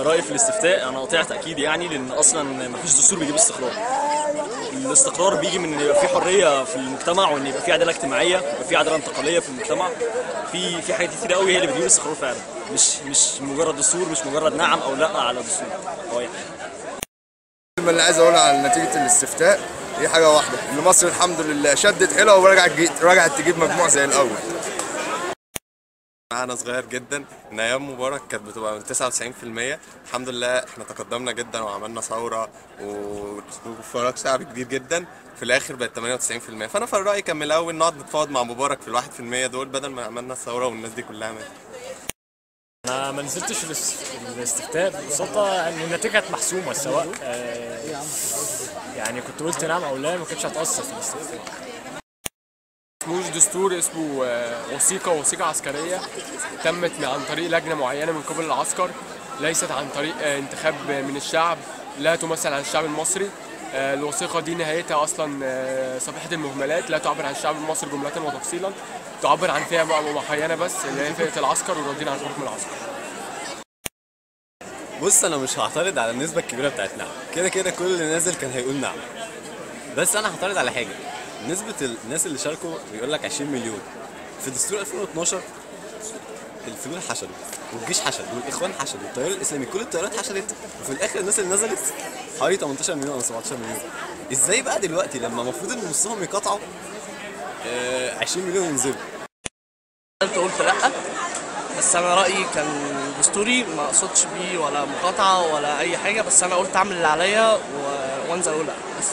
رأيي في الاستفتاء انا قطعت اكيد يعني، لان اصلا مفيش دستور بيجيب استقرار. الاستقرار بيجي من ان يبقى في حريه في المجتمع، وان يبقى في عداله اجتماعيه، يبقى في عداله انتقاليه في المجتمع. في حاجات كتير قوي هي اللي بتجيب الاستقرار فعلا، مش مجرد دستور، مش مجرد نعم او لا على دستور. هو يعني الكلمة اللي عايز اقولها على نتيجة الاستفتاء هي حاجة واحدة، ان مصر الحمد لله شدت حيلها ورجعت تجيب مجموع زي الأول. انا صغير جدا ان ايام مبارك كانت بتبقى من 99%. الحمد لله احنا تقدمنا جدا وعملنا ثوره وفراغ شعبي كبير جدا، في الاخر بقت 98%. فانا في رايي كان من الاول نقعد نتفاوض مع مبارك في ال1% دول بدل ما عملنا الثوره والناس دي كلها ماتت. انا ما نزلتش الاستفتاء ببساطه ان النتيجه كانت محسومه، سواء يعني كنت قلت نعم او لا ما كانتش هتاثر في الاستفتاء. اسموش دستور، اسمه وثيقة عسكرية تمت عن طريق لجنة معينة من قبل العسكر، ليست عن طريق انتخاب من الشعب، لا تمثل عن الشعب المصري. الوثيقة دي نهايتها أصلا صفحة المهملات، لا تعبر عن الشعب المصري جملة وتفصيلا، تعبر عن فئة معينة بس اللي هي فئة العسكر والراضين عن حكم العسكر. بص انا مش هعترض على النسبه الكبيره بتاعت نعم، كده كده كل اللي نازل كان هيقول نعم. بس انا هعترض على حاجه، نسبه الناس اللي شاركوا بيقول لك 20 مليون في دستور 2012. الفلول حشدوا والجيش حشد والاخوان حشدوا والتيار الاسلامي، كل التيارات حشدت، وفي الاخر الناس اللي نزلت حوالي 18 مليون او 17 مليون. ازاي بقى دلوقتي لما المفروض ان نصهم يقاطعوا 20 مليون ينزلوا؟ قلت لا، بس انا رايي كان دستوري، ما اقصدش بيه ولا مقاطعه ولا اي حاجه، بس انا قلت اعمل اللي عليا وانزل اقول لا بس.